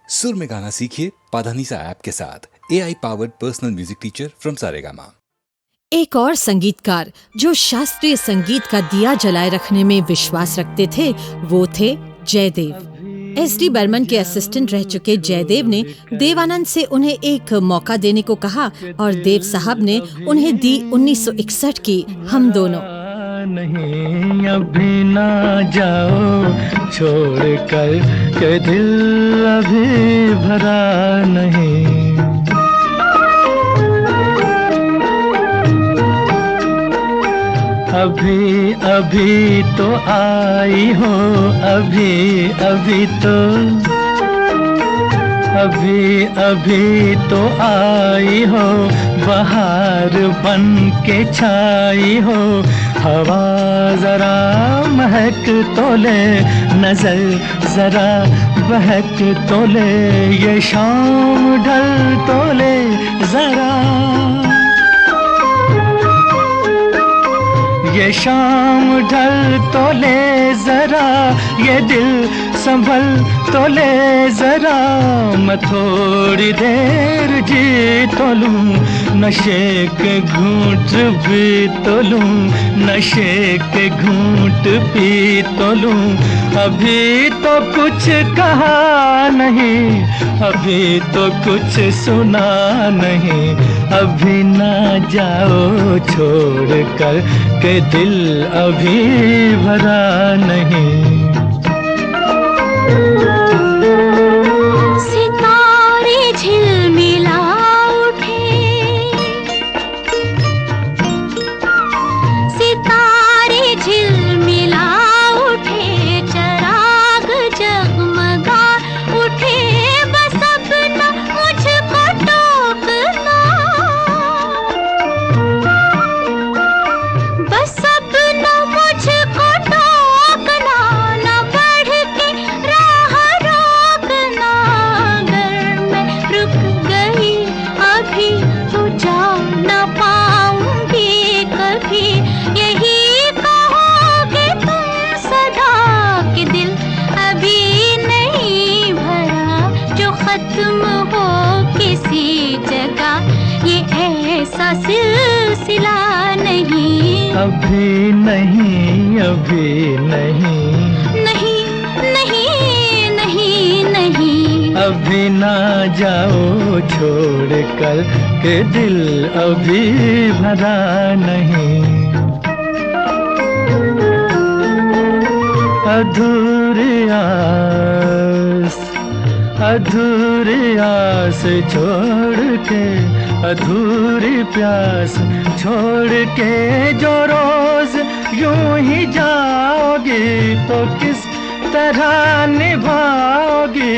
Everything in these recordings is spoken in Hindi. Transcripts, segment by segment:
सुर में गाना सीखिए पाधानीसा ऐप के साथ। AI powered personal music teacher from Saregama. एक और संगीतकार जो शास्त्रीय संगीत का दिया जलाए रखने में विश्वास रखते थे वो थे जयदेव। SD बर्मन के असिस्टेंट रह चुके जयदेव ने देवानंद से उन्हें एक मौका देने को कहा और देव साहब ने उन्हें दी 1961 की हम दोनों। नहीं अभी ना जाओ छोड़ कर के दिल अभी भरा नहीं। अभी अभी तो आई हो, अभी अभी तो आई हो, बहार बन के छाई हो। हवा जरा महक तो ले, नजर जरा बहक तो ले, ये शाम ढल तो ले जरा, ये शाम ढल तो ले जरा, ये दिल संभल तो ले जरा। मैं थोड़ी देर जी तो लूं, नशे के घूंट भी तो लूं, नशे के घूंट पी तो लूं। अभी तो कुछ कहा नहीं, अभी तो कुछ सुना नहीं, अभी ना जाओ छोड़ कर के दिल अभी भरा नहीं। सितारे झिलमिला उठे, सितारे झिलमिला उठे, चराग जगमगा उठे। बस अब न मुझको टोकना, बस अब न मुझको टोकना, न बढ़ के राह रोकना। अगर मैं रुक गई अभी तो जा न पाऊंगी कभी, यही कहोगे तुम सदा कि दिल अभी नहीं भरा। जो खत्म हो किसी जगह ये ऐसा सिलसिला नहीं, अभी नहीं, अभी नहीं, नहीं नहीं नहीं नहीं। अभी ना जाओ छोड़ कर के दिल अभी भरा नहीं। अधूरी आस, अधूरी आस छोड़ के, अधूरी प्यास छोड़ के जो रोज यूं ही जाओगी तो किस तरह निभाओगी।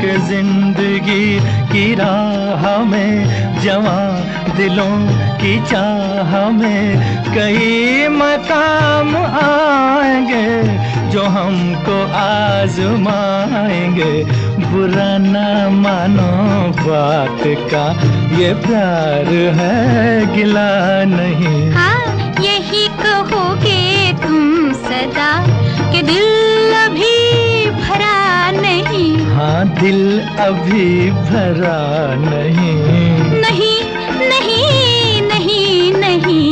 कि जिंदगी की राह में जवां दिलों की चाह में कई मकाम आएंगे जो हमको आजमाएंगे। बुरा ना मानो बात का, ये प्यार है गिला नहीं। हाँ यही कहोगे तुम सदा कि दिल अभी भरा नहीं। हाँ दिल अभी भरा नहीं, नहीं नहीं नहीं नहीं।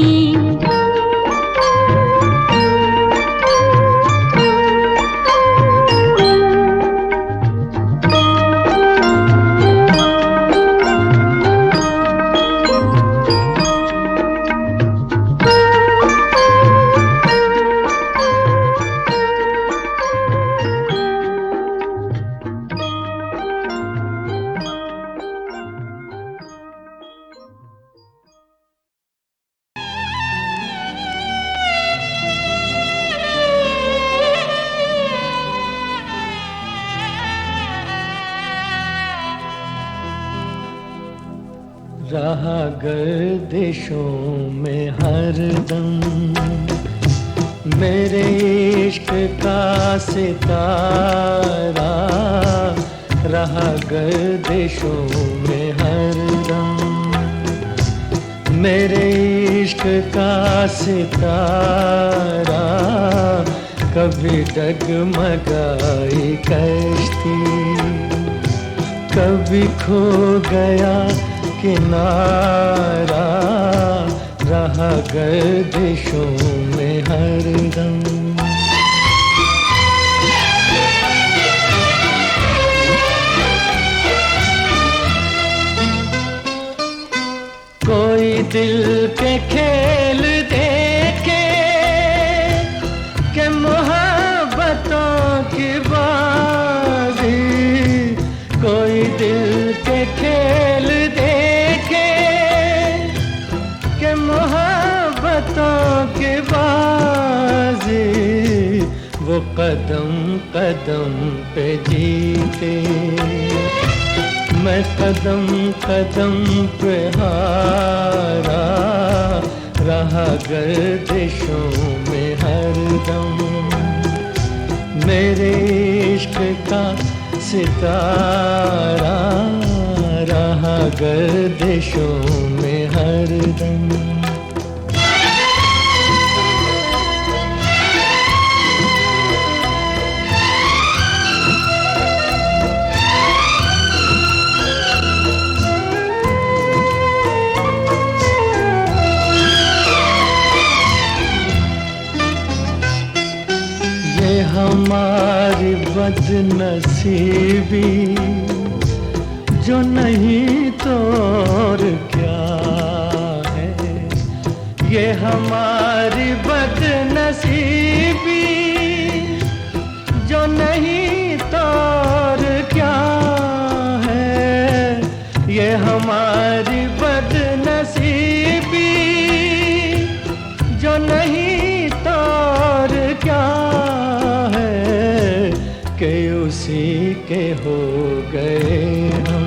रहा गर्दिशों में हरदम मेरे इश्क का सितारा, रहा गर्दिशों में हरदम मेरे इश्क का सितारा। कभी डगमगाई कश्ती कभी खो गया किनारा रहा गर्दिशों में हरदम। कोई दिल के खेल देखे कि मोहब्बतों की बाजी, कोई दिल के खेल देखे कि मोहब्बतों की बाजी, वो कदम कदम पे जीते, मैं कदम कदम पे हारा रहा गर्दिशों में हरदम। मेरे इश्क का सितारा रहा गर्दिशों में हरदम। हमारी बदनसीबी जो नहीं तो और क्या है, ये हमारी बदनसीबी जो नहीं तो और क्या है, ये हमारी बदनसीबी जो नहीं तो और क्या कि उसी के हो गए हम,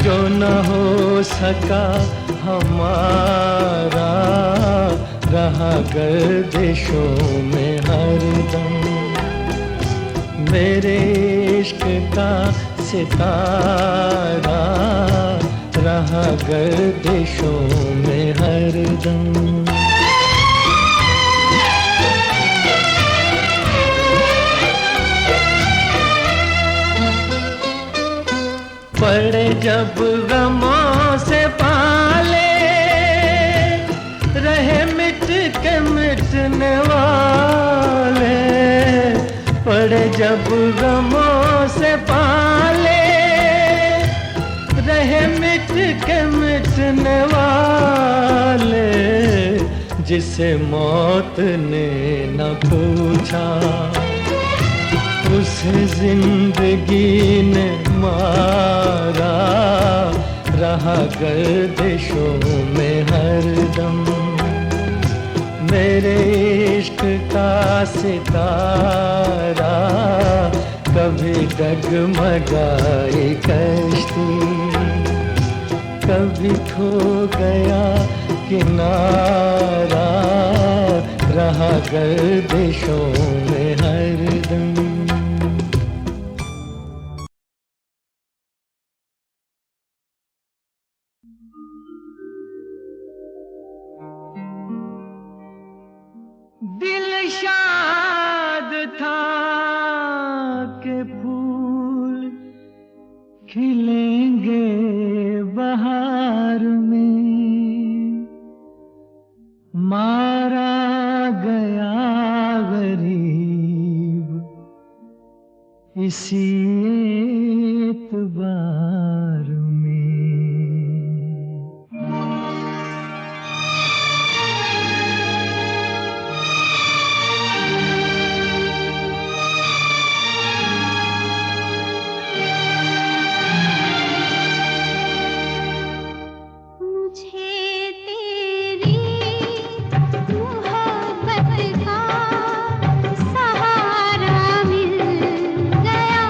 जो न हो सका हमारा रहा गर्दिशों में हरदम। मेरे इश्क का सितारा रहा गर्दिशों में हरदम। पड़े जब गमों से पाले, रहे मिट के मिटने वाले, पड़े जब गमों से पाले, रहे मिट के मिटने वाले, जिसे मौत ने न पूछा उसे जिंदगी ने मारा रहा गर्दिशों में हरदम। मेरे इश्क का सितारा कभी डगमगाई कश्ती, कभी खो गया किनारा रहा गर्दिशों में हरदम। दिल शाद था के फूल खिलेंगे बहार में, मारा गया गरीब इसी एतबार में। सहारा मिल गया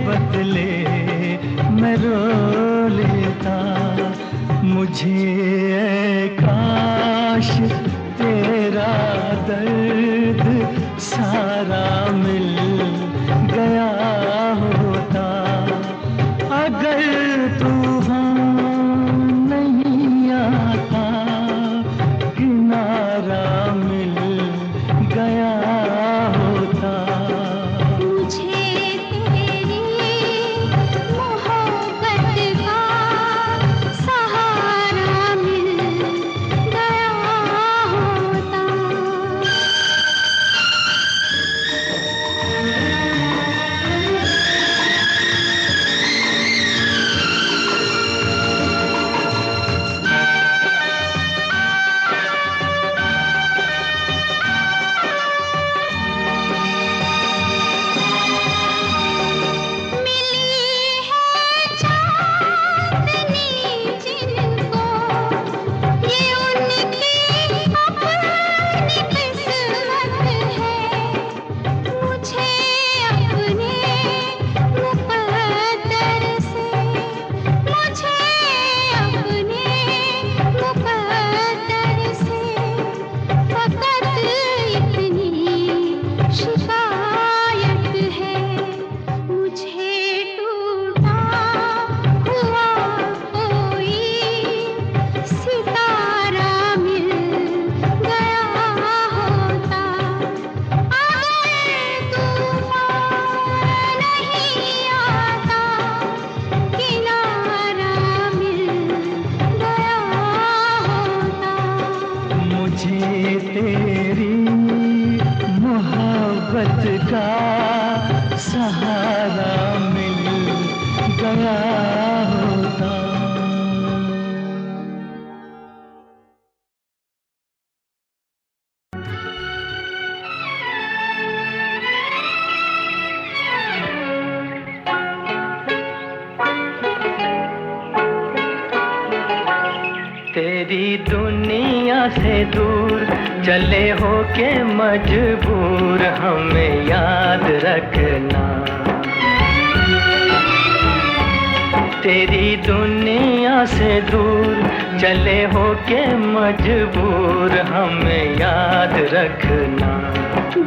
बदले मैं रो लेता। मुझे ऐ काश तेरा दर्द सारा मिल गया होता। अगर तूफान नहीं आता, किनारा मिल गया होता। मुझे तेरी मोहब्बत का सहारा मिल गया होता। मुझे तेरी मोहब्बत का सहारा मिल गया होता। तेरी दुनिया से दूर चले हो के मजबूर हमें याद रखना। तेरी दुनिया से दूर चले हो के मजबूर हमें याद रखना।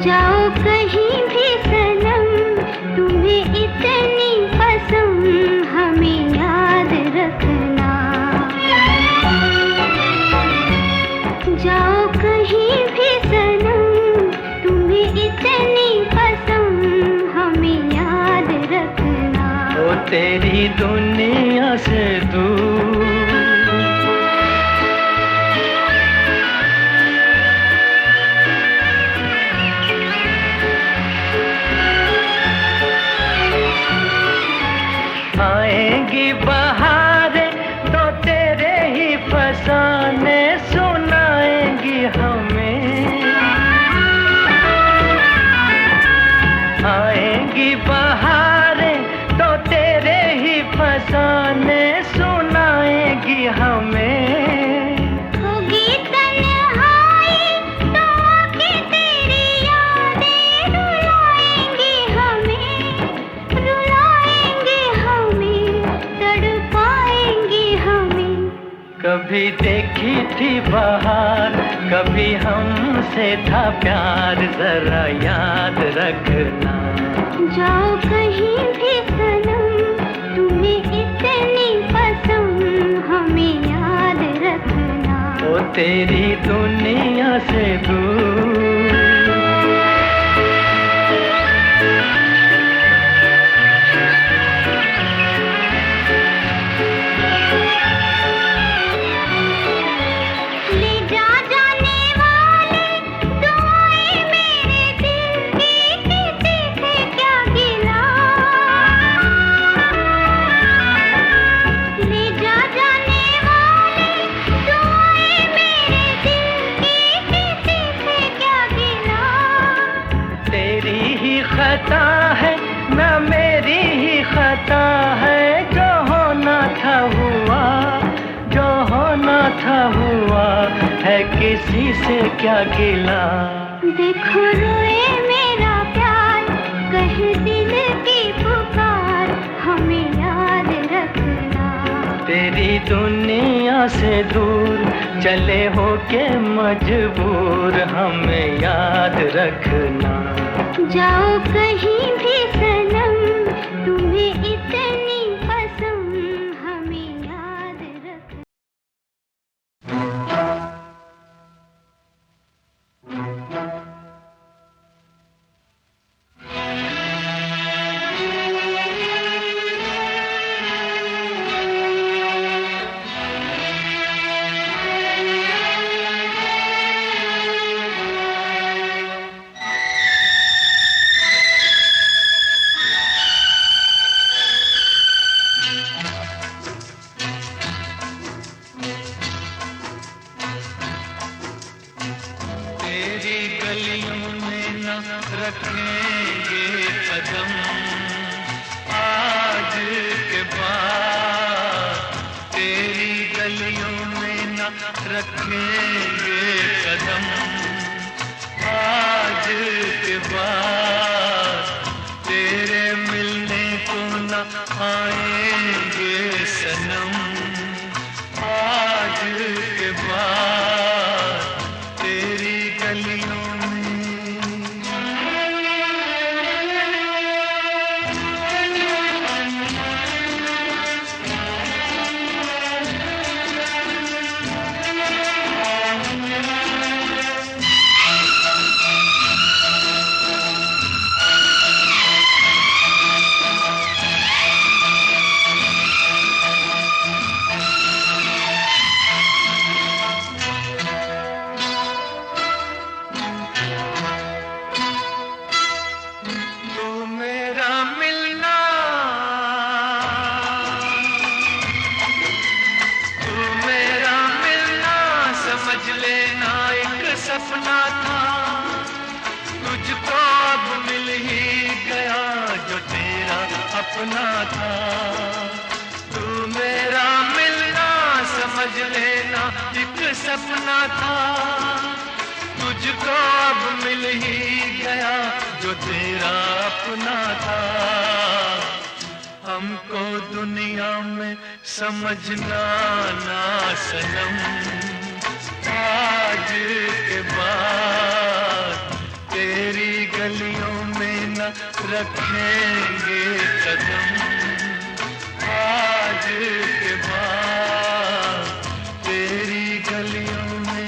जाओ कहीं भी सनम, तुम्हें इतनी पसंद हमें याद रखना। जाओ कहीं भी सनम, तुम्हें इतनी पसंद हमें याद रखना। ओ तेरी दुनिया से दूर आएंगी बहारें तो तेरे ही फसाने सुनाएंगी हमें। आएंगी बहारें तो तेरे ही फसाने सुनाएंगी हमें। होगी तन्हाई तो आके तेरी यादें रुलाएंगी हमें, रुलाएंगी हमें, तड़पाएंगी हमें। कभी देखी थी बहार, कभी हमसे था प्यार, जरा याद रखना। जाओ कहीं भी सनम, तुम्हें इतनी पसंद हमें याद रखना। ओ तेरी दुनिया से दूर ले जा जाने वाले दुआएं मेरे दिल की, किसी से क्या गिला। ले जा जाने वाले दुआएं मेरे दिल की, किसी से क्या गिला। तेरी ही खता है ना मेरी ही खता है, जो होना था हुआ, जो होना था हुआ है, किसी से क्या गिला। देखो रोए मेरा प्यार, कहे दिल की पुकार। तेरी दुनिया से दूर चले हो के मजबूर हमें याद रखना। जाओ कहीं भी सनम, तुम्हें इतनी पसंद हमें याद रखना। तेरी गलियों में न रखेंगे कदम आज के बाद, तेरी गलियों में न रखेंगे कदम आज के बाद, तेरे मिलने को न आएंगे सनम आज के बाद, तेरी गलियों में। सपना था तुझको अब मिल ही गया जो तेरा अपना था, तू मेरा मिलना समझ लेना एक सपना था, तुझको अब मिल ही गया जो तेरा अपना था। हमको दुनिया में समझना ना सनम आज के बाद, तेरी गलियों में न रखेंगे कदम आज के बाद, तेरी गलियों में।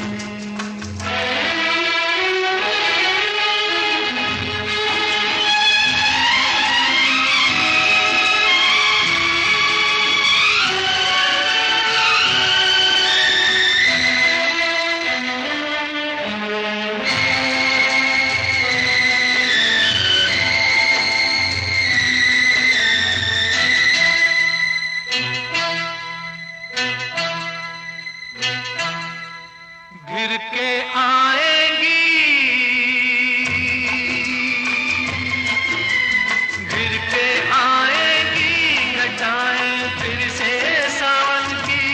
गिर के आएंगी, गिर के आएंगी घटाएं फिर से सावन की,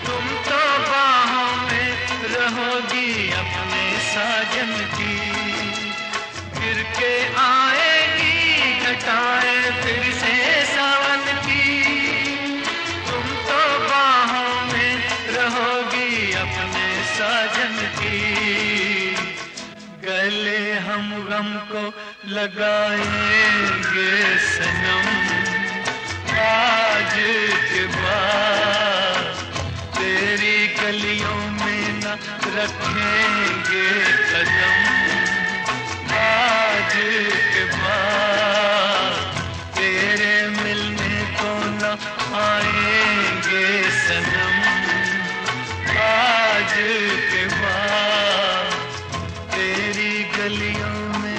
तुम तो बाहों में रहोगी अपने साजन की। गिर के आएंगी घटाएं फिर से सावन की, तुम तो बाहों में रहोगी अपने साजन की। गले हम गम को लगाएंगे सनम आज के बाद, तेरी गलियों में न रखेंगे कदम आज के बाद, तेरे मिलने को न आएंगे सनम आज के बाद, तेरी गलियों में।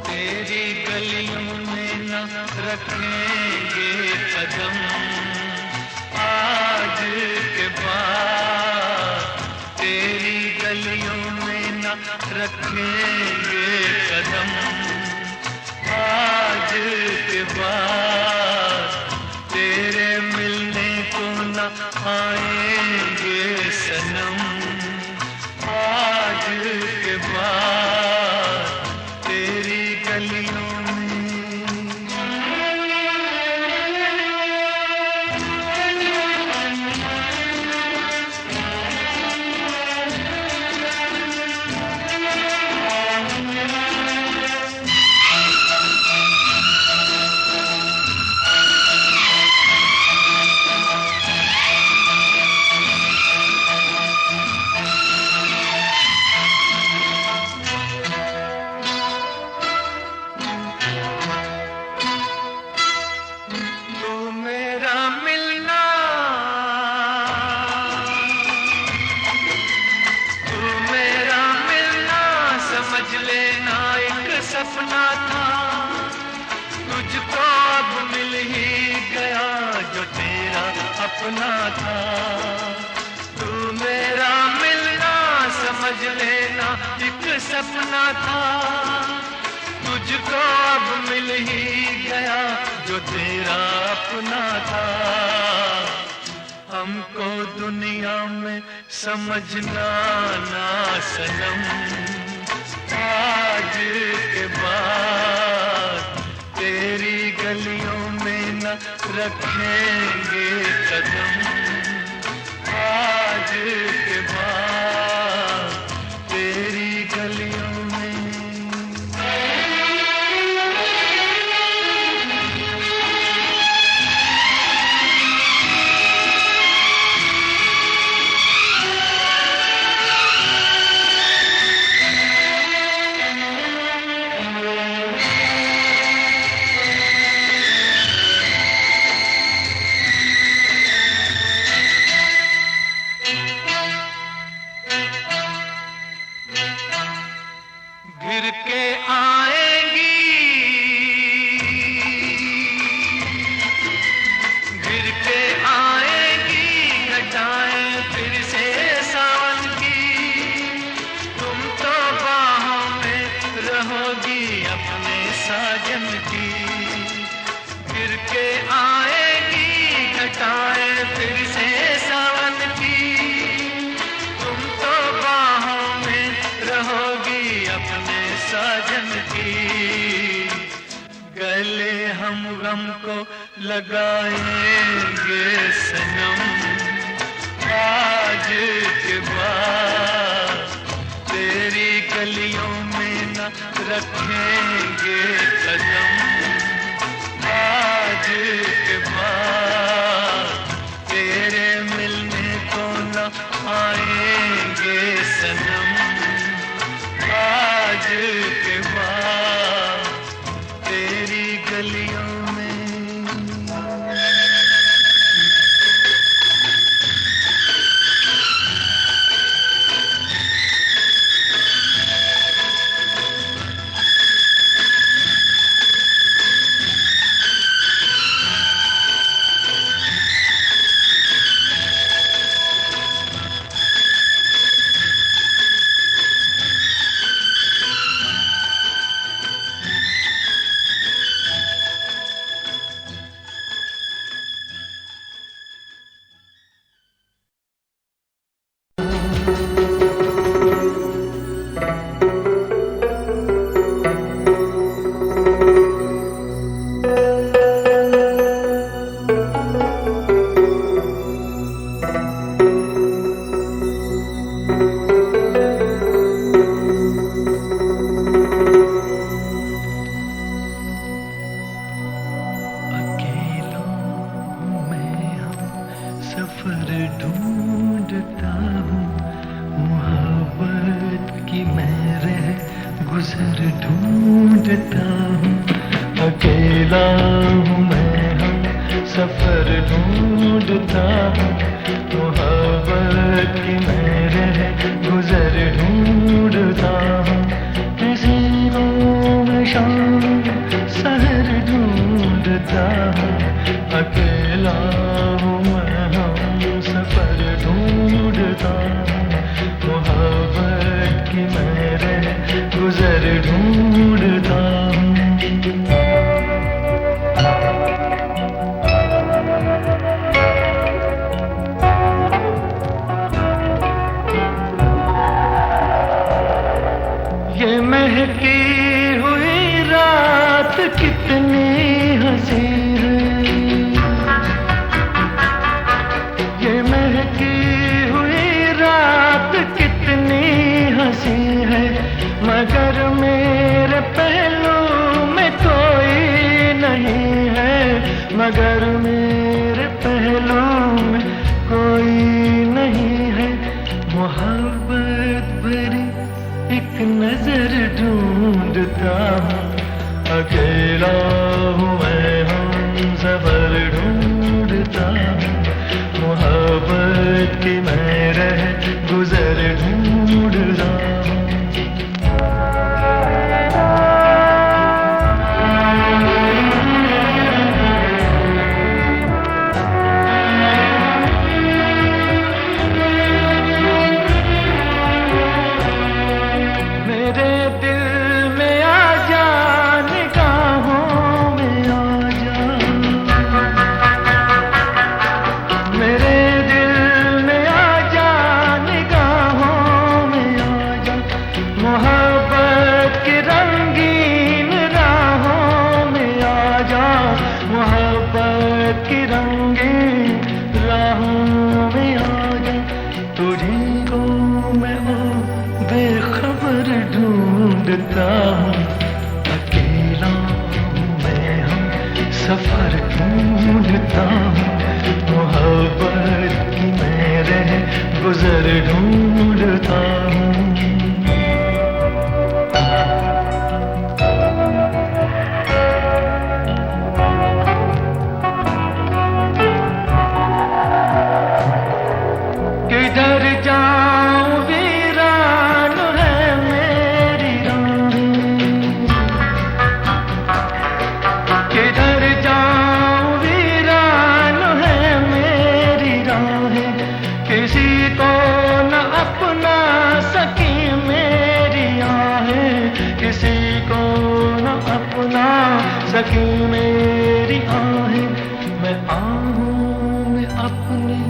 तेरी गलियों में न रखेंगे कदम आज के बाद, तेरी गलियों में न रखेंगे कदम आज के बाद, तेरे मिलने को न आएंगे सनम आज के बाद, तेरी गलियों सपना था, तुझको अब मिल ही गया जो तेरा अपना था। तू मेरा मिलना समझ लेना एक सपना था, तुझको अब मिल ही गया जो तेरा अपना था। हमको दुनिया में समझना ना सनम आज के बाद, तेरी गलियों में न रखेंगे कदम आज के बाद, तेरी गलियों में। घिर के आएंगी, घिर के आएंगी घटाएं फिर से सावन की, तुम तो बाहों में रहोगी अपने साजन की। घिर के आएंगी घटाएं फिर से सावन की, तुम तो बाहों में रहोगी अपने साजन की। गले हम गम को लगाएंगे सनम आज के बाद, तेरी गलियों में न रखेंगे कदम आज के बाद, तेरे मिलने को न आएंगे सनम आज के बाद, तेरी गलियों में। सफर ढूंढता हूँ, मोहब्बत की मैं रह गुजर ढूंढता हूँ। अकेला हूँ मैं, हम सफर ढूंढता हूँ, मोहब्बत ढूंढता हूँ, मोहब्बत की मैं गुजर ढूंढता हूँ। ये महकी हुई रात कितनी हंसी है, ये महकी हुई रात कितनी हंसी है, मगर मेरे पहलू में कोई नहीं है, मगर मेरे पहलू में कोई नहीं है। मोहब्बत भरी एक नजर ढूंढता हूँ, अकेला हूँ मैं हमसफर ढूंढता हूँ, मोहब्बत की मैं गुजर ढूंढता हूँ। ढूंढता हूँ, अकेला हूँ मैं हमसफर ढूंढता हूँ, मोहब्बत की मैं गुजर ढूंढता हूँ। किधर जाऊं वीरान है मेरी राहें, किधर जाऊं वीरान है मेरी राहें, किसी को न अपना सकी मेरी आहें, किसी को न अपना सकी मेरी आहें। मैं आहूं में अपनी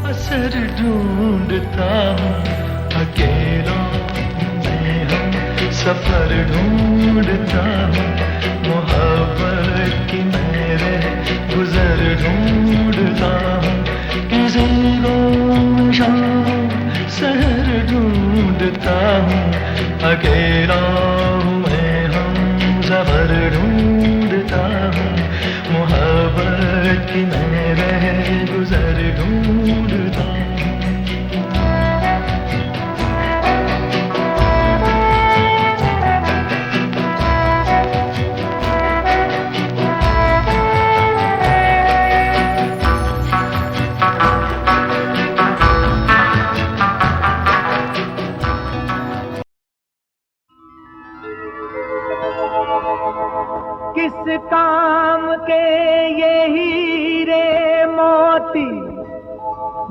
असर ढूंढता हूँ, अकेला मैं हमसफर ढूंढता हूँ, मोहब्बत की मैं गुजर ढूंढता हूँ। किसी को शाम सहर ढूंढता हूँ, अकेला मैं हमसफर ढूंढता हूँ, मोहब्बत की मैं गुजर ढूंढता हूँ। किस काम के ये हीरे मोती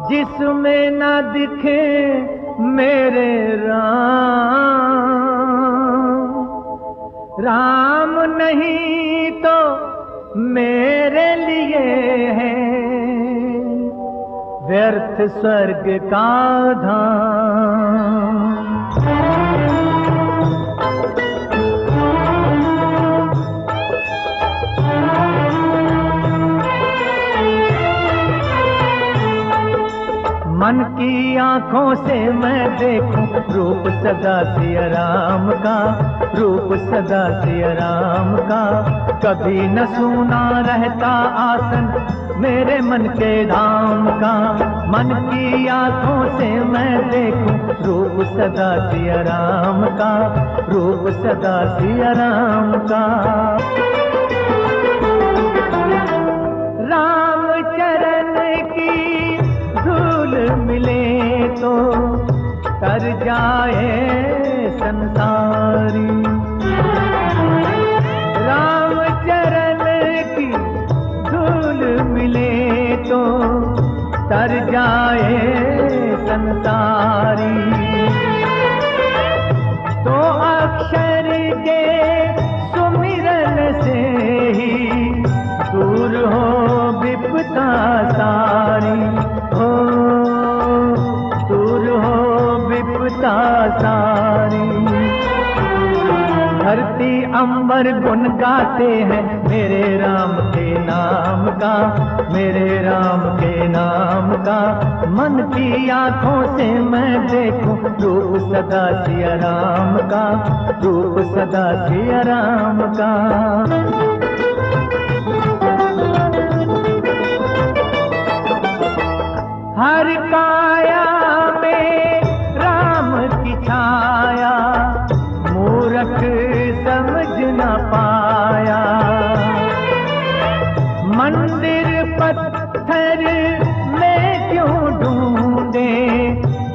जिसमें न दिखे मेरे राम, राम नहीं तो मेरे लिए है व्यर्थ स्वर्ग का धाम। मन की आंखों से मैं देखूं रूप सदा सिया राम का, रूप सदा सिया राम का। कभी न सूना रहता आसन मेरे मन के धाम का। मन की आंखों से मैं देखूं रूप सदा सिया राम का, रूप सदा सिया राम का। राम चरण की धूल मिले तो तर जाए संसारी, राम चरण की धूल मिले तो तर जाए संसारी। धरती अंबर गुन गाते हैं मेरे राम के नाम का, मेरे राम के नाम का। मन की आंखों से मैं देखूं रूप सदा सिया राम का, रूप सदा सिया राम का। हर काया में राम की छाया, मूरख समझ न पाया। मंदिर पत्थर में क्यों ढूंढे,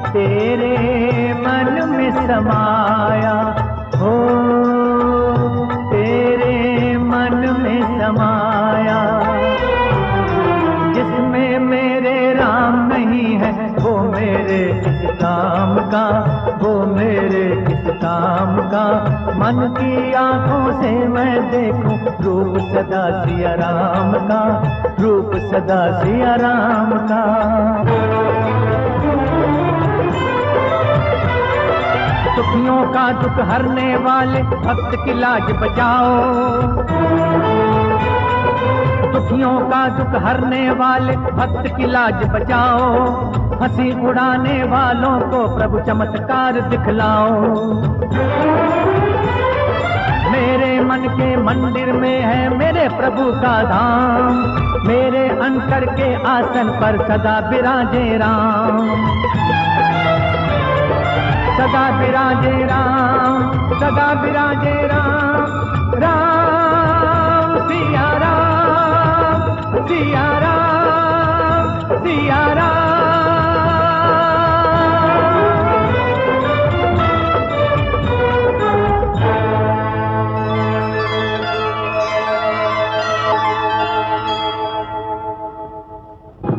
तेरे मन में समाया हो, तेरे मन में समाया। जिसमें मेरे राम नहीं है वो मेरे किस काम का, वो मेरे किस काम का। मन की आंखों से मैं देखूं रूप सदा सिया राम का, रूप सदा सिया राम का। दुखियों का दुख हरने वाले भक्त की लाज बचाओ, दुखियों का दुख हरने वाले भक्त की लाज बचाओ। हंसी उड़ाने वालों को प्रभु चमत्कार दिखलाओ। मेरे मन के मंदिर में है मेरे प्रभु का धाम, मेरे अंतर के आसन पर सदा विराजे राम, सदा विराजे राम, सदा विराजे राम। राम सिया राम, सिया राम, सिया राम।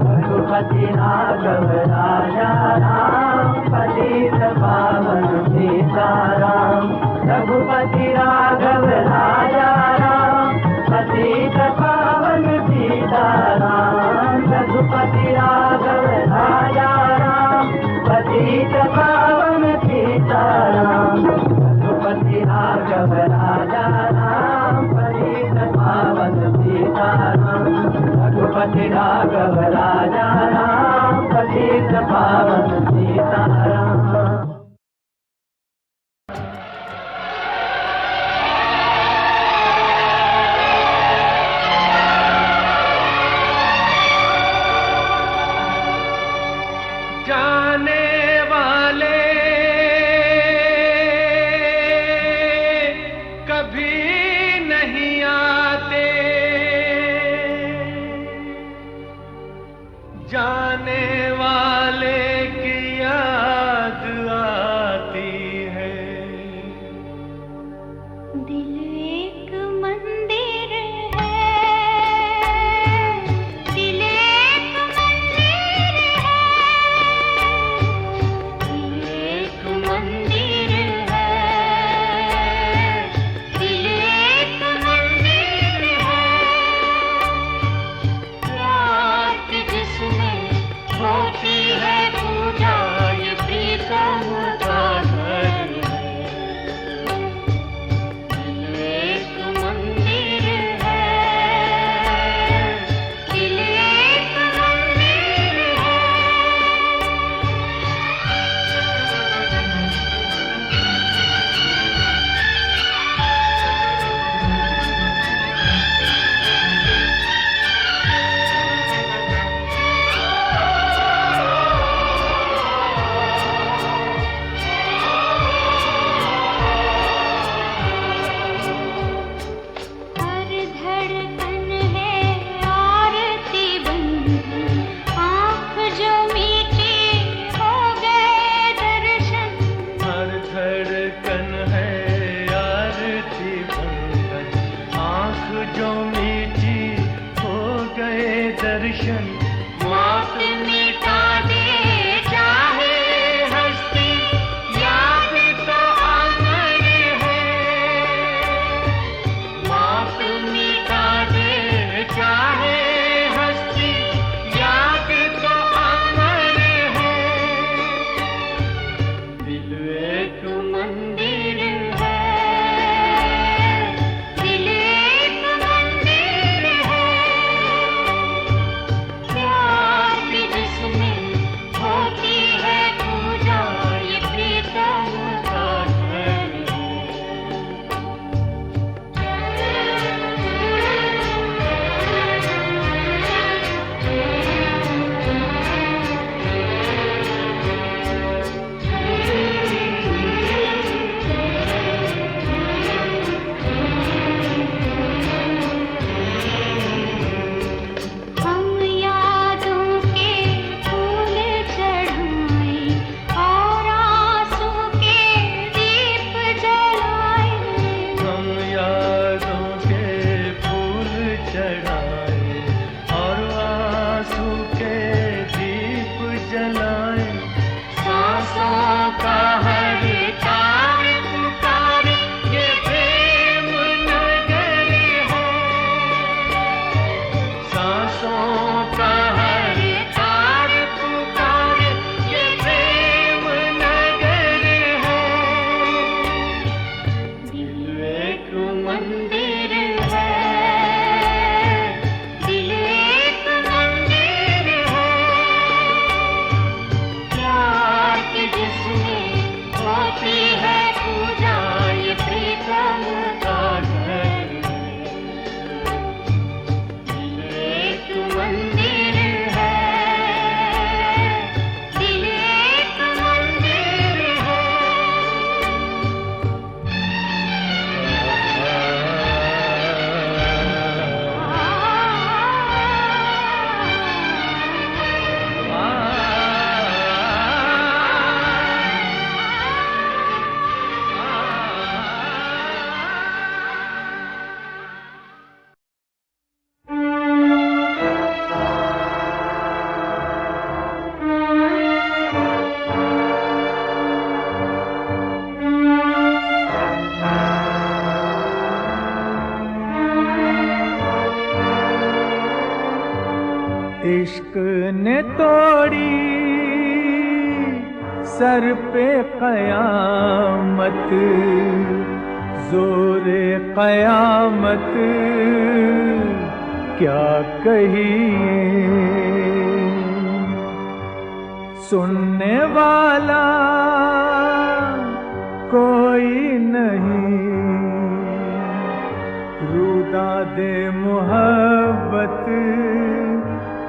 रघुपति राघव राजा राम, पतित पावन सीताराम। रघुपति राघव तोड़ी सर पे कयामत, जोरे कयामत क्या कहिए। सुनने वाला कोई नहीं, रुदा दे मोहब्बत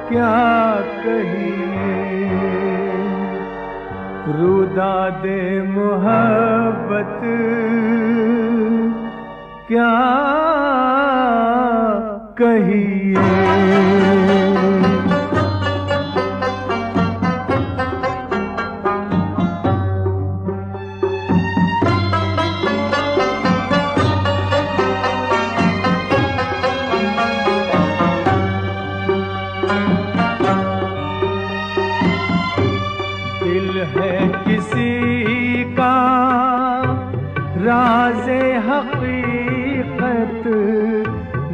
क्या कहिए। रुदा दे मोहब्बत क्या कहिए। राज़े हकीकत,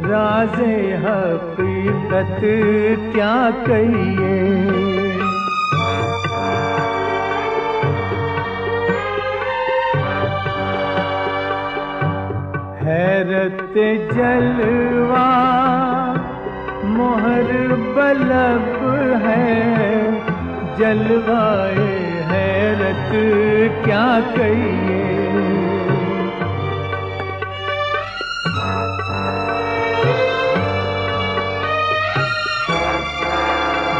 राज़े हकीकत क्या कहिए। हैरत जलवा मोहर बलब है, जलवाए हैरत क्या कहिए।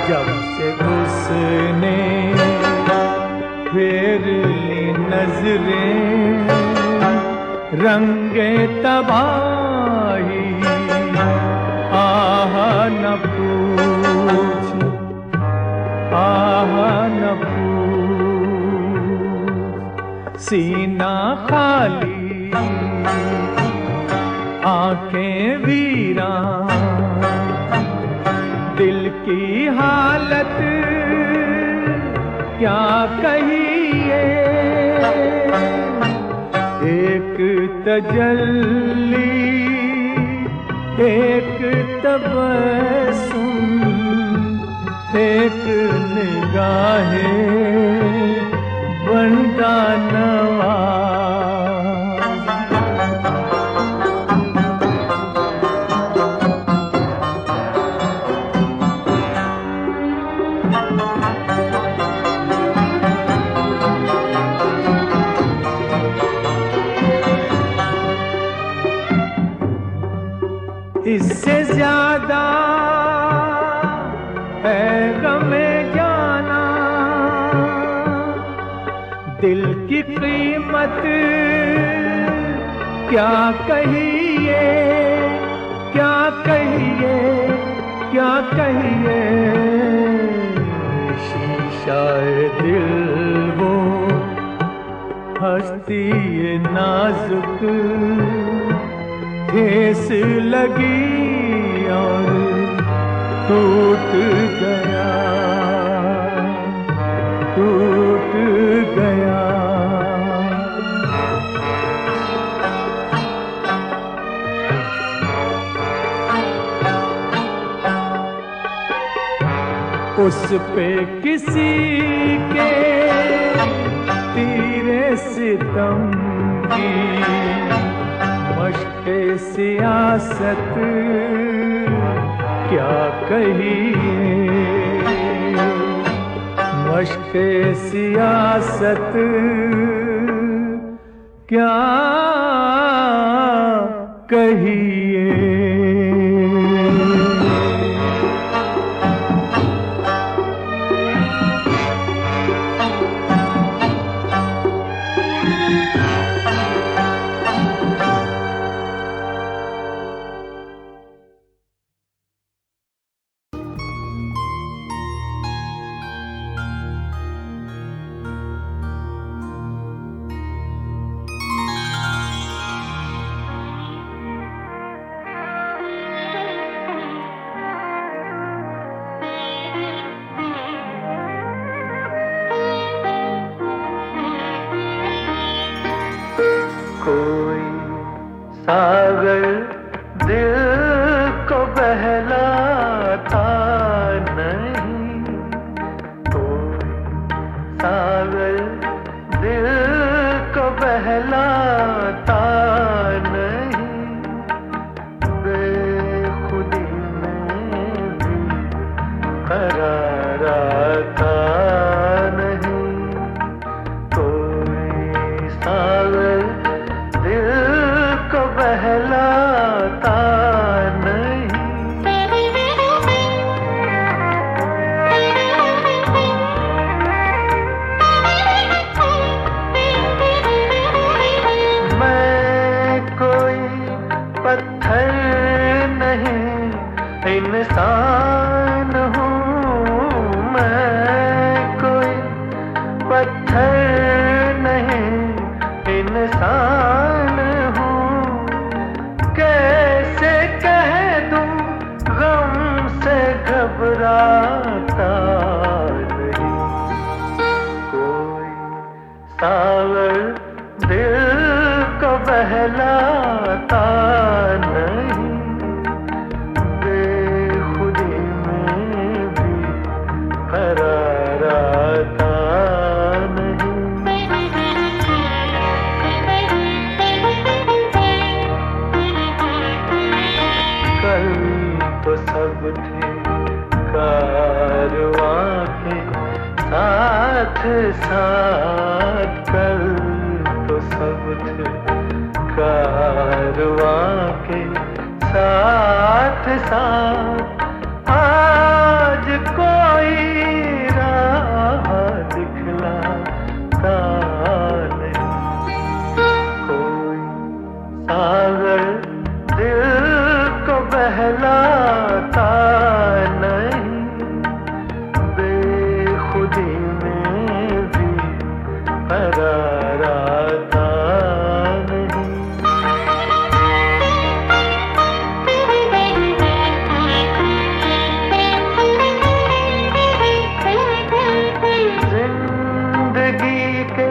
जब से उसने फेर ली नजरें, रंगे तबाही आह न पूछ, आह न पूछ। सीना खाली आंखें वीरान, दिल की हालत क्या कहिए। एक तजल्ली, एक तबस्सुम, एक निगाहे बंदा नवाज। इससे ज्यादा है गमे जाना, दिल की कीमत क्या कहिए, क्या कहिए, क्या कहिए। शीशाए दिल वो हस्ती नाजुक, ठेस लगी और टूट गया, टूट गया। उस पे किसी के तीरे सितम की मश्क़े सियासत क्या कहिए। मश्क़े सियासत क्या कहिए। कोई सागर दिल को बहलाता नहीं, सागर दिल को बहलाता नहीं, बेखुदी में भी करार आता नहीं। कोई सागर दिल को बहलाता नहीं। मैं कोई पत्थर नहीं, इंसान हूँ। मैं कोई पत्थर नहीं, इंसान हूँ। कैसे कह दूँ गम से घबराता नहीं। कोई सागर दिल को बहलाता नहीं, बेखुदी में भी करार आता नहीं। कल तो सब थे कारवां के साथ साथ, कल तो सब थे कारवां के साथ साथ। आज कोई राह दिखलाता नहीं। कोई सागर दिल को बहलाता नहीं, बेखुदी में भी करार आता नहीं। जिंदगी के